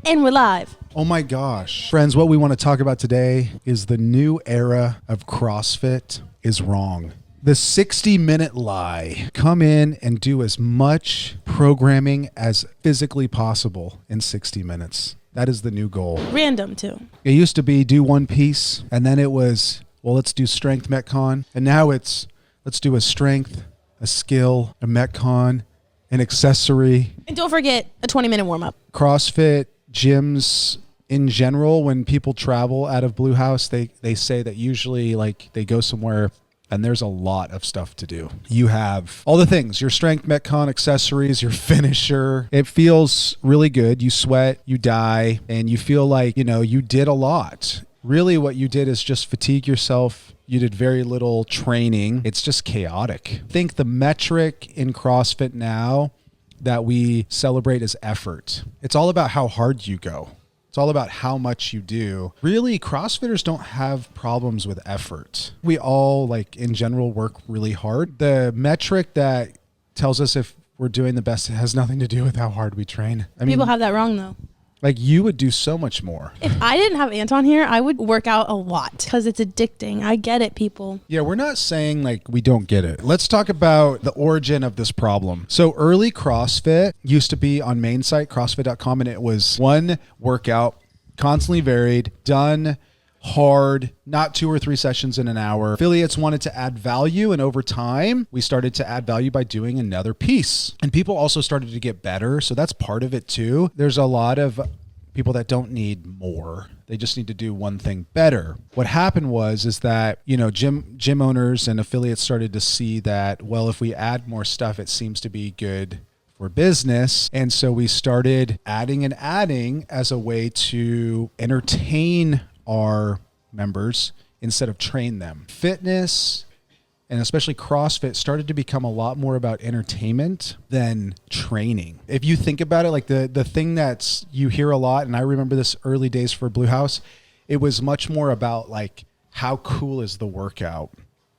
And we're live. Oh my gosh. Friends, what we want to talk about today is the new era of CrossFit is wrong. The 60-minute lie. Come in and do as much programming as physically possible in 60 minutes. That is the new goal. Random, too. It used to be do one piece, and then it was, well, let's do strength Metcon. And now it's, let's do a strength, a skill, a Metcon, an accessory. And don't forget a 20-minute warm-up. CrossFit gyms in general, when people travel out of Blue House, they say that usually like they go somewhere and there's a lot of stuff to do. You have all the things, your strength, Metcon, accessories, your finisher. It feels really good. You sweat, you die, and you feel like, you know, you did a lot. Really what you did is just fatigue yourself. You did very little training. It's just chaotic. I think the metric in CrossFit now that we celebrate is effort. It's all about how hard you go. It's all about how much you do. Really, CrossFitters don't have problems with effort. We all, like, in general, work really hard. The metric that tells us if we're doing the best has nothing to do with how hard we train. I mean, People have that wrong, though. like, you would do so much more. If I didn't have Anton here, I would work out a lot because it's addicting. I get it, people. Yeah, we're not saying like we don't get it. Let's talk about the origin of this problem. So early CrossFit used to be on main site, CrossFit.com, and it was one workout, constantly varied, done hard, not 2 or 3 sessions in an hour. Affiliates wanted to add value, and over time, we started to add value by doing another piece. And people also started to get better, so that's part of it too. There's a lot of people that don't need more. They just need to do one thing better. What happened is that, you know, gym owners and affiliates started to see that, well, if we add more stuff, it seems to be good for business. And so we started adding as a way to entertain our members instead of train them. Fitness, and especially CrossFit, started to become a lot more about entertainment than training. If you think about it, like the thing that's you hear a lot, and I remember this early days for Blue House, it was much more about like, how cool is the workout,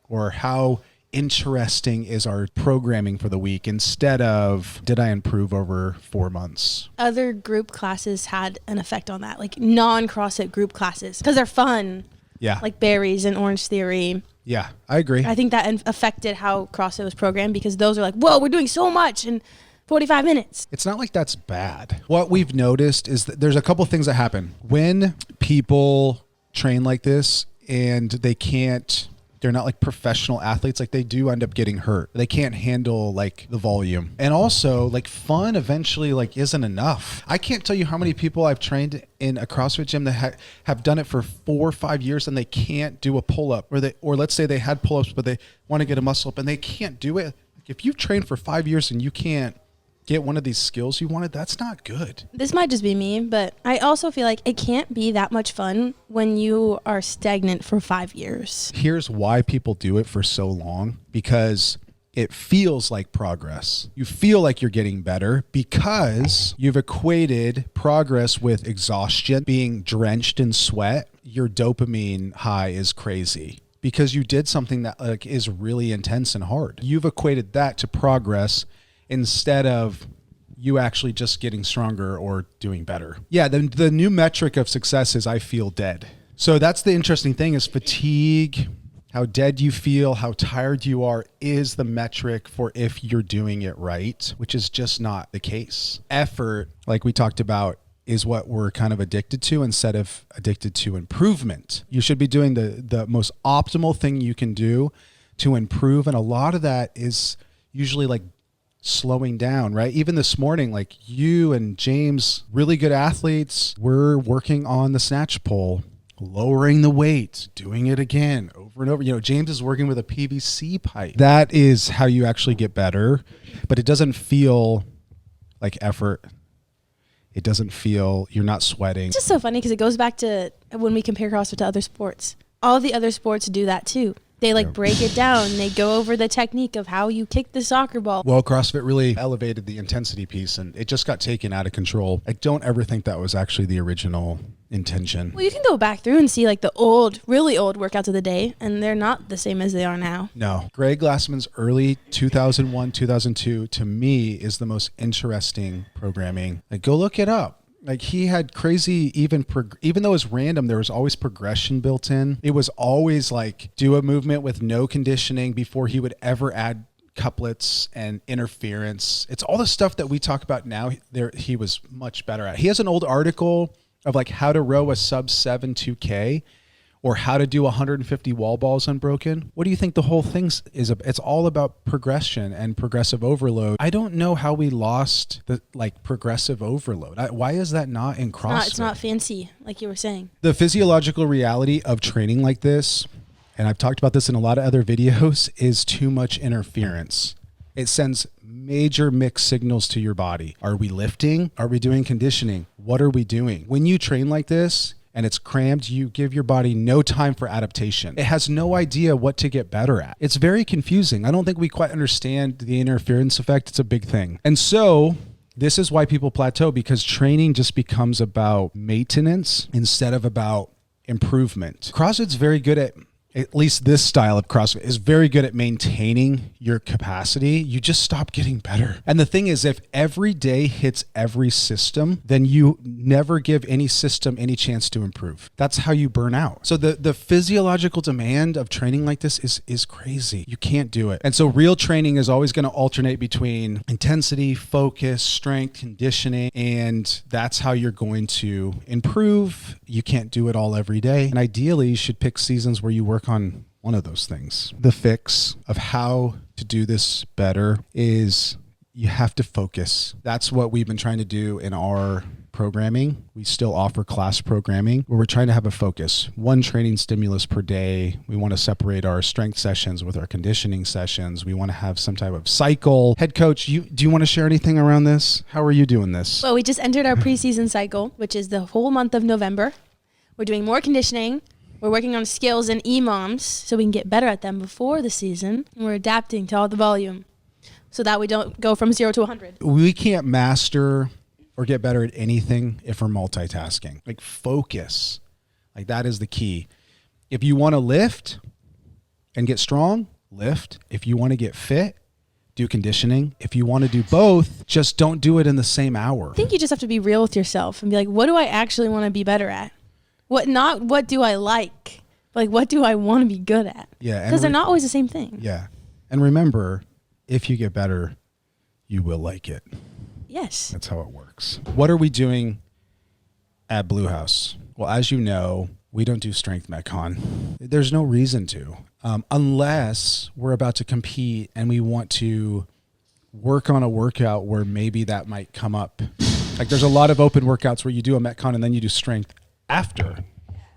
or how interesting is our programming for the week, instead of did I improve over 4 months. Other group classes had an effect on that, like non-CrossFit group classes, because they're fun. Yeah. Like Berries and Orange Theory. Yeah, I agree. I think that affected how CrossFit was programmed, because those are like, whoa, we're doing so much in 45 minutes. It's not like that's bad. What we've noticed is that there's a couple things that happen when people train like this and they're not like professional athletes, like they do end up getting hurt. They can't handle like the volume. And also like fun eventually like isn't enough. I can't tell you how many people I've trained in a CrossFit gym that have done it for 4 or 5 years and they can't do a pull-up, or let's say they had pull-ups, but they want to get a muscle up and they can't do it. Like if you've trained for 5 years and you can't get one of these skills you wanted, that's not good. This might just be me, but I also feel like it can't be that much fun when you are stagnant for 5 years. Here's why people do it for so long, because it feels like progress. You feel like you're getting better because you've equated progress with exhaustion, being drenched in sweat. Your dopamine high is crazy because you did something that like is really intense and hard. You've equated that to progress instead of you actually just getting stronger or doing better. Yeah, the new metric of success is I feel dead. So that's the interesting thing, is fatigue, how dead you feel, how tired you are, is the metric for if you're doing it right, which is just not the case. Effort, like we talked about, is what we're kind of addicted to instead of addicted to improvement. You should be doing the most optimal thing you can do to improve, and a lot of that is usually like slowing down, right? Even this morning, like you and James, really good athletes, we're working on the snatch pull, lowering the weight, doing it again over and over. You know, James is working with a PVC pipe. That is how you actually get better, but it doesn't feel like effort. It doesn't feel, you're not sweating. It's just so funny because it goes back to when we compare CrossFit to other sports. All the other sports do that too. They like break it down. They go over the technique of how you kick the soccer ball. Well, CrossFit really elevated the intensity piece and it just got taken out of control. I don't ever think that was actually the original intention. Well, you can go back through and see like the old, really old workouts of the day, and they're not the same as they are now. No. Greg Glassman's early 2001, 2002, to me, is the most interesting programming. Like, go look it up. Like he had crazy, even though it was random, there was always progression built in. It was always like do a movement with no conditioning before he would ever add couplets and interference. It's all the stuff that we talk about now. There, he was much better at. He has an old article of like how to row a sub 7 2K or how to do 150 wall balls unbroken. What do you think the whole thing is? It's all about progression and progressive overload. I don't know how we lost the like progressive overload. Why is that not in CrossFit? It's not fancy, like you were saying. The physiological reality of training like this, and I've talked about this in a lot of other videos, is too much interference. It sends major mixed signals to your body. Are we lifting? Are we doing conditioning? What are we doing? When you train like this, and it's crammed, you give your body no time for adaptation. It has no idea what to get better at. It's very confusing. I don't think we quite understand the interference effect. It's a big thing. And so this is why people plateau, because training just becomes about maintenance instead of about improvement. CrossFit's very good at least this style of CrossFit is very good at maintaining your capacity. You just stop getting better. And the thing is, if every day hits every system, then you never give any system any chance to improve. That's how you burn out. So the physiological demand of training like this is crazy. You can't do it. And so real training is always going to alternate between intensity, focus, strength, conditioning, and that's how you're going to improve. You can't do it all every day. And ideally, you should pick seasons where you work on one of those things. The fix of how to do this better is you have to focus. That's what we've been trying to do in our programming. We still offer class programming where we're trying to have a focus. One training stimulus per day. We want to separate our strength sessions with our conditioning sessions. We want to have some type of cycle. Head coach, do you want to share anything around this? How are you doing this? Well, we just entered our preseason cycle, which is the whole month of November. We're doing more conditioning. We're working on skills and EMOMs so we can get better at them before the season. And we're adapting to all the volume so that we don't go from 0 to 100. We can't master or get better at anything if we're multitasking. Like focus. Like that is the key. If you want to lift and get strong, lift. If you want to get fit, do conditioning. If you want to do both, just don't do it in the same hour. I think you just have to be real with yourself and be like, what do I actually want to be better at? What do I like? Like, what do I want to be good at? Yeah. Because they're not always the same thing. Yeah. And remember, if you get better, you will like it. Yes. That's how it works. What are we doing at Blue House? Well, as you know, we don't do strength metcon. There's no reason to, unless we're about to compete and we want to work on a workout where maybe that might come up. Like there's a lot of open workouts where you do a metcon and then you do strength after.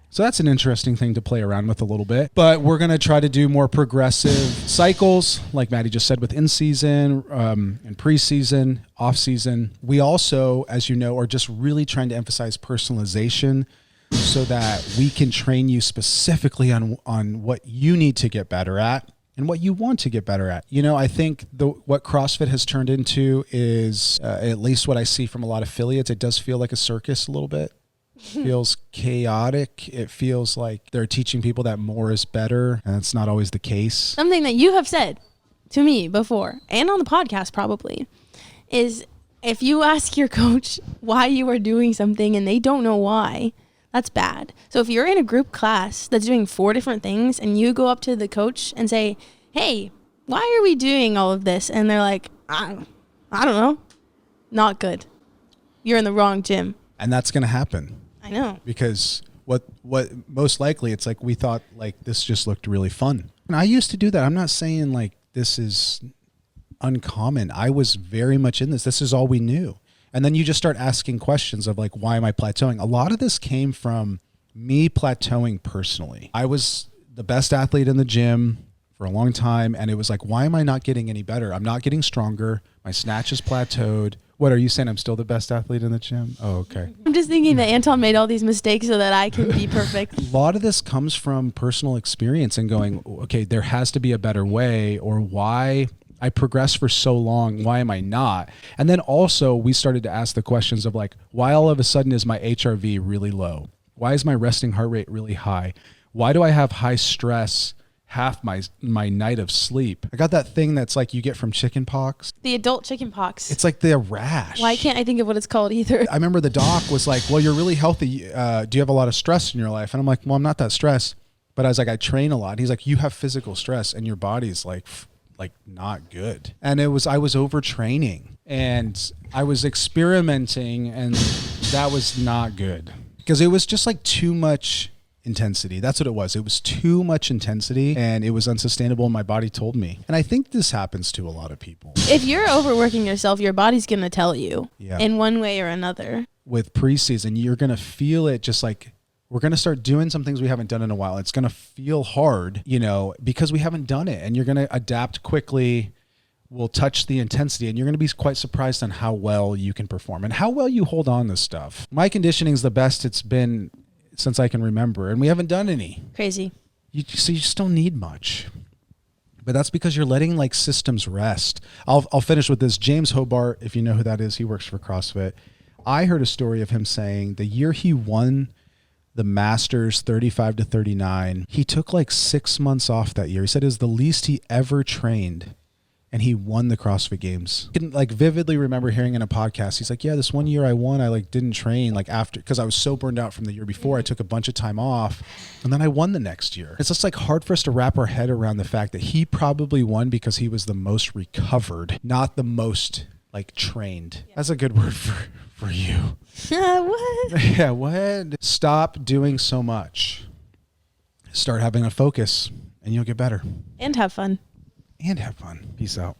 So that's an interesting thing to play around with a little bit. But we're going to try to do more progressive cycles, like Maddie just said, with in-season and preseason, off-season. We also, as you know, are just really trying to emphasize personalization so that we can train you specifically on what you need to get better at and what you want to get better at. You know, I think what CrossFit has turned into is, at least what I see from a lot of affiliates, it does feel like a circus a little bit. Feels chaotic. It feels like they're teaching people that more is better, and it's not always the case. Something that you have said to me before, and on the podcast probably, is if you ask your coach why you are doing something and they don't know why, that's bad. So if you're in a group class that's doing 4 different things and you go up to the coach and say, hey, why are we doing all of this? And they're like, I don't know. Not good. You're in the wrong gym. And that's going to happen. I know. Because what most likely it's like we thought like this just looked really fun. And I used to do that. I'm not saying like this is uncommon. I was very much in this. This is all we knew. And then you just start asking questions of like, why am I plateauing? A lot of this came from me plateauing personally. I was the best athlete in the gym for a long time. And it was like, why am I not getting any better? I'm not getting stronger. My snatch is plateaued. What are you saying? I'm still the best athlete in the gym? Oh, okay. I'm just thinking that Anton made all these mistakes so that I can be perfect. A lot of this comes from personal experience and going, okay, there has to be a better way, or why I progressed for so long. Why am I not? And then also we started to ask the questions of like, why all of a sudden is my HRV really low? Why is my resting heart rate really high? Why do I have high stress half my night of sleep. I got that thing that's like you get from chicken pox. The adult chicken pox. It's like the rash. Why can't I think of what it's called either? I remember the doc was like, well, you're really healthy. Do you have a lot of stress in your life? And I'm like, well, I'm not that stressed. But I was like, I train a lot. And he's like, you have physical stress and your body's like not good. And I was overtraining and I was experimenting and that was not good because it was just like too much intensity. That's what it was. It was too much intensity and it was unsustainable. And my body told me. And I think this happens to a lot of people. If you're overworking yourself, your body's going to tell you in one way or another. With preseason, you're going to feel it just like, we're going to start doing some things we haven't done in a while. It's going to feel hard, because we haven't done it and you're going to adapt quickly. We'll touch the intensity and you're going to be quite surprised on how well you can perform and how well you hold on to stuff. My conditioning is the best it's been since I can remember, and we haven't done any. Crazy. So you just don't need much. But that's because you're letting like systems rest. I'll finish with this. James Hobart, if you know who that is, he works for CrossFit. I heard a story of him saying the year he won the Masters 35 to 39, he took like 6 months off that year. He said it was the least he ever trained. And he won the CrossFit Games. I can like vividly remember hearing in a podcast, he's like, yeah, this one year I won, I like didn't train like after, because I was so burned out from the year before. I took a bunch of time off and then I won the next year. It's just like hard for us to wrap our head around the fact that he probably won because he was the most recovered, not the most like trained. Yeah. That's a good word for you. What? Yeah, what? Stop doing so much. Start having a focus and you'll get better. And have fun. Peace out.